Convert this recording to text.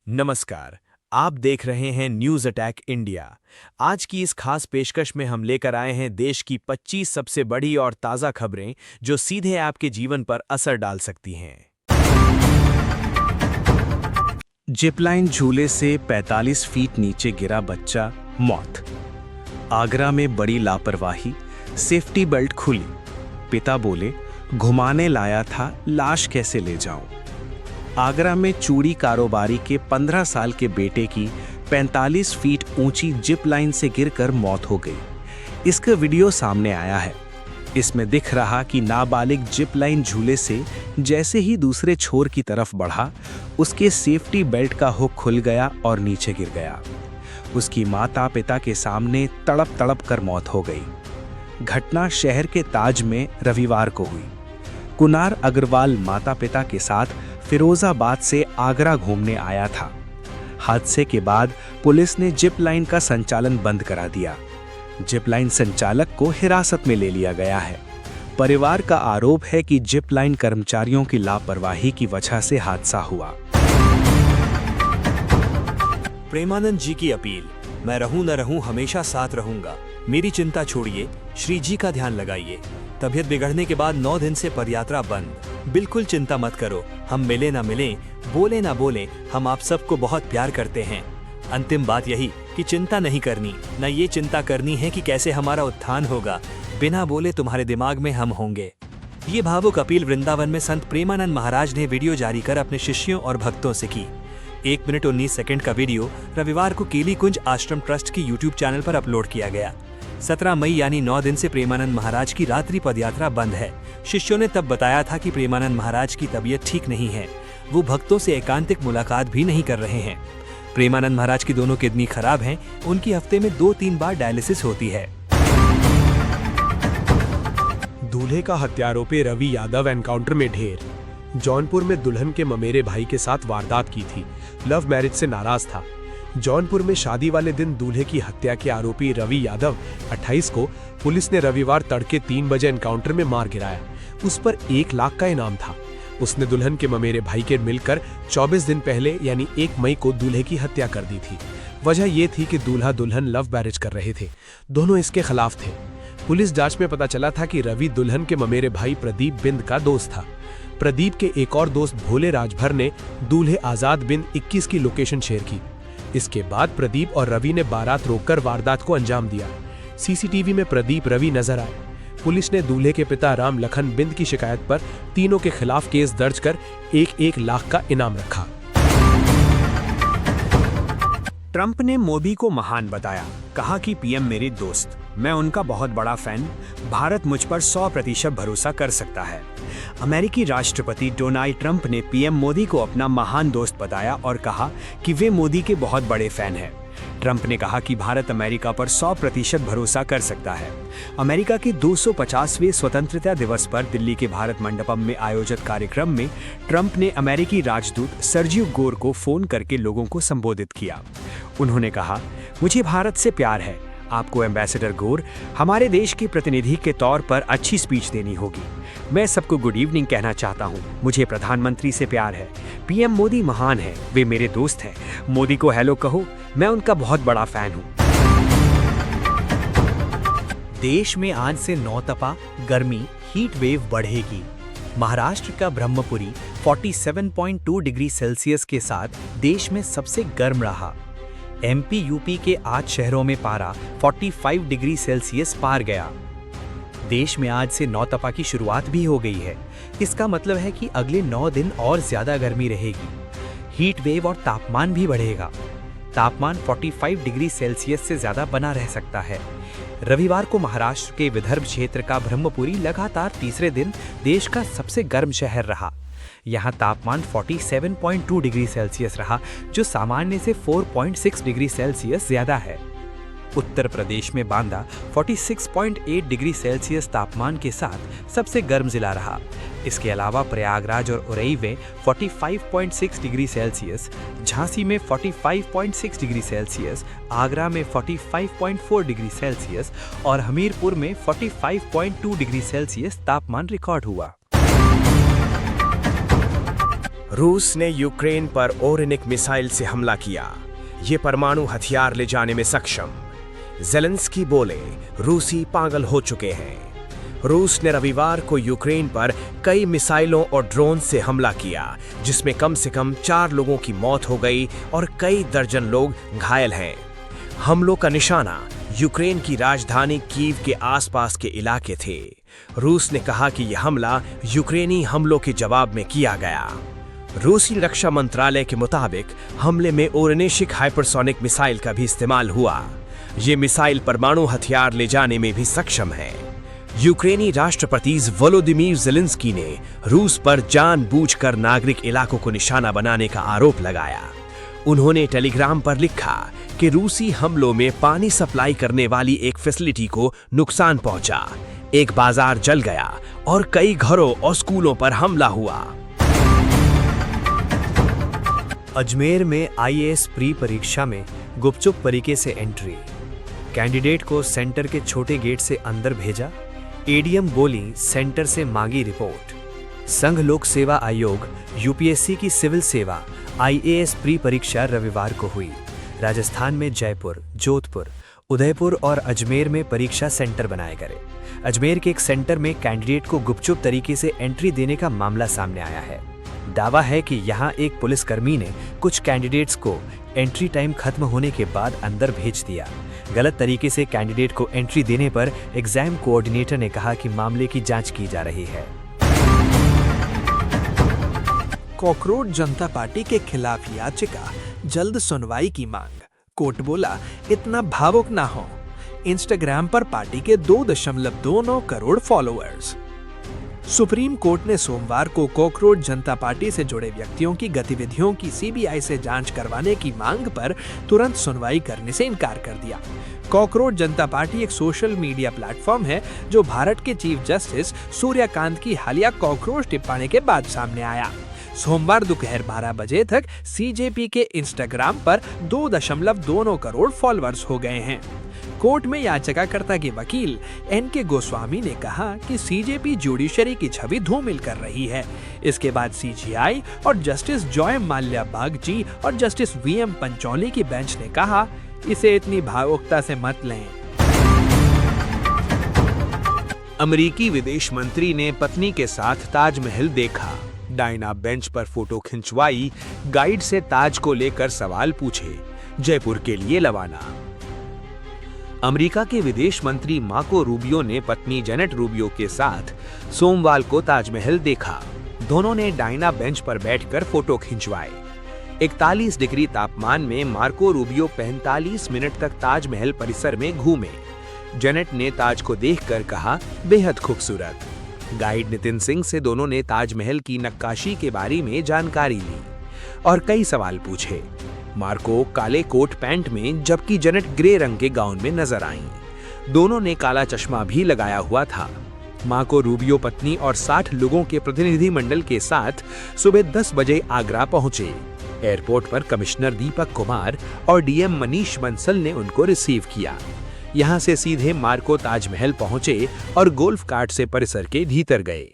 नमस्कार। आप देख रहे हैं न्यूज़ अटैक इंडिया। आज की इस खास पेशकश में हम लेकर आए हैं देश की 25 सबसे बड़ी और ताज़ा खबरें जो सीधे आपके जीवन पर असर डाल सकती हैं। जिपलाइन झूले से 45 फीट नीचे गिरा बच्चा, मौत। आगरा में बड़ी लापरवाही, सेफ्टी बेल्ट खुली। पिता बोले, घुमाने लाया था, लाश कैसे ले जाऊं। आगरा में चूड़ी कारोबारी के 15 साल के बेटे की 45 फीट ऊंची जिप लाइन से गिरकर मौत हो गई। इसका वीडियो सामने आया है। इसमें दिख रहा कि नाबालिग जिप लाइन झूले से जैसे ही दूसरे छोर की तरफ बढ़ा, उसके सेफ्टी बेल्ट का हुक खुल गया और नीचे गिर गया। उसकी माता पिता के सामने तड़प तड़प कर मौत हो गई। घटना शहर के ताज में रविवार को हुई। कुनार अग्रवाल माता पिता के साथ फिरोजाबाद से आगरा घूमने आया था। हादसे के बाद पुलिस ने जिप लाइन का संचालन बंद करा दिया। जिप लाइन संचालक को हिरासत में ले लिया गया है। परिवार का आरोप है कि जिप लाइन कर्मचारियों की लापरवाही की वजह से हादसा हुआ। प्रेमानंद जी की अपील, मैं रहूं न रहूं हमेशा साथ रहूंगा। मेरी चिंता छोड़िए, श्री जी का ध्यान लगाइए। तबीयत बिगड़ने के बाद 9 दिन से पदयात्रा बंद। बिल्कुल चिंता मत करो, हम मिले ना मिलें, बोले ना बोले, हम आप सबको बहुत प्यार करते हैं। अंतिम बात यही कि चिंता नहीं करनी, न ये चिंता करनी है कि कैसे हमारा उत्थान होगा। बिना बोले तुम्हारे दिमाग में हम होंगे। ये भावुक अपील वृंदावन में संत प्रेमानंद महाराज ने वीडियो जारी कर अपने शिष्यों और भक्तों से की। 1 मिनट 19 सेकंड का वीडियो रविवार को केली कुंज आश्रम ट्रस्ट की यूट्यूब चैनल पर अपलोड किया गया। 17 मई यानी 9 दिन से प्रेमानंद महाराज की रात्रि पदयात्रा बंद है। शिष्यों ने तब बताया था कि प्रेमानंद महाराज की तबीयत ठीक नहीं है। वो भक्तों से एकांतिक मुलाकात भी नहीं कर रहे हैं। प्रेमानंद महाराज की दोनों किडनी खराब हैं। उनकी हफ्ते में 2-3 बार डायलिसिस होती है। दूल्हे का हत्यारोपी रवि यादव एनकाउंटर में ढेर। जौनपुर में दुल्हन के ममेरे भाई के साथ वारदात की थी। लव मैरिज से नाराज था। जौनपुर में शादी वाले दिन दूल्हे की हत्या के आरोपी रवि यादव 28 को पुलिस ने रविवार तड़के 3 बजे एनकाउंटर में मार गिराया। उस पर 1 लाख का इनाम था। उसने दुल्हन के ममेरे भाई के मिलकर 24 दिन पहले यानी 1 मई को दूल्हे की हत्या कर दी थी। वजह यह थी कि दूल्हा दुल्हन लव मैरिज कर रहे थे। दोनों इसके खिलाफ थे। पुलिस जांच में पता चला था कि रवि दुल्हन के ममेरे भाई प्रदीप बिंद का दोस्त था। प्रदीप के एक और दोस्त भोले राजभर ने दूल्हे आजाद बिंद 21 की लोकेशन शेयर की। इसके बाद प्रदीप और रवि ने बारात रोककर वारदात को अंजाम दिया। सीसीटीवी में प्रदीप रवि नजर आए। पुलिस ने दूल्हे के पिता राम लखन बिंद की शिकायत पर तीनों के खिलाफ केस दर्ज कर 1-1 लाख का इनाम रखा। ट्रंप ने मोदी को महान बताया, कहा कि पीएम मेरे दोस्त, मैं उनका बहुत बड़ा फैन। भारत मुझ पर 100% भरोसा कर सकता है। अमेरिकी राष्ट्रपति डोनाल्ड ट्रंप ने पीएम मोदी को अपना महान दोस्त बताया और कहा कि वे मोदी के बहुत बड़े फैन हैं। ट्रंप ने कहा कि भारत अमेरिका पर 100% भरोसा कर सकता है। अमेरिका के 250वें स्वतंत्रता दिवस पर दिल्ली के भारत मंडपम में आयोजित कार्यक्रम में ट्रंप ने अमेरिकी राजदूत सर्जियो गोर को फोन करके लोगों को संबोधित किया। उन्होंने कहा, मुझे भारत से प्यार है। आपको एम्बेसडर गोर हमारे देश के प्रतिनिधि के तौर पर अच्छी स्पीच देनी होगी। मैं सबको गुड इवनिंग कहना चाहता हूँ। मुझे प्रधानमंत्री से प्यार है। पीएम मोदी महान है, वे मेरे दोस्त हैं। मोदी को हेलो कहो, मैं उनका बहुत बड़ा फैन हूँ। देश में आज से नौतपा गर्मी हीट वेव बढ़ेगी। महाराष्ट्र का ब्रह्मपुरी 47.2 डिग्री सेल्सियस के साथ देश में सबसे गर्म रहा। एमपी यूपी के 8 शहरों में पारा 45 डिग्री सेल्सियस पार गया। देश में आज से नौतपा की शुरुआत भी हो गई है। इसका मतलब है कि अगले 9 दिन और ज्यादा गर्मी रहेगी। हीट वेव और तापमान भी बढ़ेगा। तापमान 45 डिग्री सेल्सियस से ज्यादा बना रह सकता है। रविवार को महाराष्ट्र के विदर्भ क्षेत्र का ब्रह्मपुरी लगातार तीसरे दिन देश का सबसे गर्म शहर रहा। यहाँ तापमान 47.2 डिग्री सेल्सियस रहा, जो सामान्य से 4.6 डिग्री सेल्सियस ज्यादा है। उत्तर प्रदेश में बांदा 46.8 डिग्री सेल्सियस तापमान के साथ सबसे गर्म जिला रहा। इसके अलावा प्रयागराज और उरई में 45.6 डिग्री सेल्सियस, झांसी में 45.6 डिग्री सेल्सियस, आगरा में 45.4 डिग्री सेल्सियस और हमीरपुर में 45.2 डिग्री सेल्सियस तापमान रिकॉर्ड हुआ। रूस ने यूक्रेन पर ओरेनिक मिसाइल से हमला किया, ये परमाणु हथियार ले जाने में सक्षम। ज़ेलेंस्की बोले, रूसी पागल हो चुके हैं। रूस ने रविवार को यूक्रेन पर कई मिसाइलों और ड्रोन से हमला किया, जिसमें कम से कम 4 लोगों की मौत हो गई और कई दर्जन लोग घायल हैं। हमलों का निशाना यूक्रेन की राजधानी कीव के आसपास के इलाके थे। रूस ने कहा कि यह हमला यूक्रेनी हमलों के जवाब में किया गया। रूसी रक्षा मंत्रालय के मुताबिक हमले में ओरेनिक हाइपरसोनिक मिसाइल का भी इस्तेमाल हुआ। ये मिसाइल परमाणु हथियार ले जाने में भी सक्षम है। यूक्रेनी राष्ट्रपति वोलोदिमीर ज़ेलेंस्की ने रूस पर जानबूझकर नागरिक इलाकों को निशाना बनाने का आरोप लगाया। उन्होंने टेलीग्राम पर लिखा कि रूसी हमलों में पानी सप्लाई करने वाली एक फैसिलिटी को नुकसान पहुंचा, एक बाजार जल गया और कई घरों और स्कूलों पर हमला हुआ। अजमेर में आईएएस प्री परीक्षा में गुपचुप तरीके से एंट्री, कैंडिडेट को सेंटर के छोटे गेट से अंदर भेजा। एडीएम बोली, सेंटर से मांगी रिपोर्ट। संघ लोक सेवा आयोग यूपीएससी की सिविल सेवा आईएएस प्री परीक्षा रविवार को हुई। राजस्थान में जयपुर, जोधपुर, उदयपुर और अजमेर में परीक्षा सेंटर बनाए गए। अजमेर के एक सेंटर में कैंडिडेट को गुपचुप तरीके से एंट्री देने का मामला सामने आया है। दावा है कि यहां एक पुलिसकर्मी ने कुछ कैंडिडेट्स को एंट्री टाइम खत्म होने के बाद अंदर भेज दिया। गलत तरीके से कैंडिडेट को एंट्री देने पर एग्जाम कोऑर्डिनेटर ने कहा कि मामले की जांच की जा रही है। कॉकरोच जनता पार्टी के खिलाफ याचिका, जल्द सुनवाई की मांग। कोर्ट बोला, इतना भावुक ना हो। इंस्टाग्राम पर पार्टी के 2.29 करोड़ फॉलोअर्स। सुप्रीम कोर्ट ने सोमवार को कॉकरोच जनता पार्टी से जुड़े व्यक्तियों की गतिविधियों की सीबीआई से जांच करवाने की मांग पर तुरंत सुनवाई करने से इनकार कर दिया। कॉकरोच जनता पार्टी एक सोशल मीडिया प्लेटफॉर्म है जो भारत के चीफ जस्टिस सूर्यकांत की हालिया कॉकरोच टिप्पणी के बाद सामने आया। सोमवार दोपहर 12 बजे तक सीजेपी के इंस्टाग्राम पर 2.29 करोड़ फॉलोअर्स हो गए हैं। कोर्ट में याचिकाकर्ता के वकील एनके गोस्वामी ने कहा कि सीजेपी जुडिशरी की छवि धूमिल कर रही है। इसके बाद सीजीआई और जस्टिस जॉय माल्या बागची और जस्टिस वीएम पंचौली की बेंच ने कहा, इसे इतनी भावुकता से मत लें। अमेरिकी विदेश मंत्री ने पत्नी के साथ ताजमहल देखा, डायना बेंच पर फोटो खिंचवाई, गाइड से ताज को लेकर सवाल पूछे, जयपुर के लिए रवाना। अमेरिका के विदेश मंत्री मार्को रूबियो ने पत्नी जेनेट रूबियो के साथ सोमवार को ताजमहल देखा। दोनों ने डायना बेंच पर बैठकर फोटो खिंचवाए। 41 डिग्री तापमान में मार्को रूबियो 45 मिनट तक ताजमहल परिसर में घूमे। जेनेट ने ताज को देखकर कहा, बेहद खूबसूरत। गाइड नितिन सिंह से दोनों ने ताजमहल की नक्काशी के बारे में जानकारी ली और कई सवाल पूछे। मार्को काले कोट पैंट में जबकि जेनेट ग्रे रंग के गाउन में नजर आईं। दोनों ने काला चश्मा भी लगाया हुआ था। मार्को रूबियो पत्नी और 60 लोगों के प्रतिनिधि मंडल के साथ सुबह 10 बजे आगरा पहुंचे। एयरपोर्ट पर कमिश्नर दीपक कुमार और डीएम मनीष बंसल ने उनको रिसीव किया। यहां से सीधे मार्को ताजमहल पहुंचे और गोल्फ कार्ट से परिसर के भीतर गए।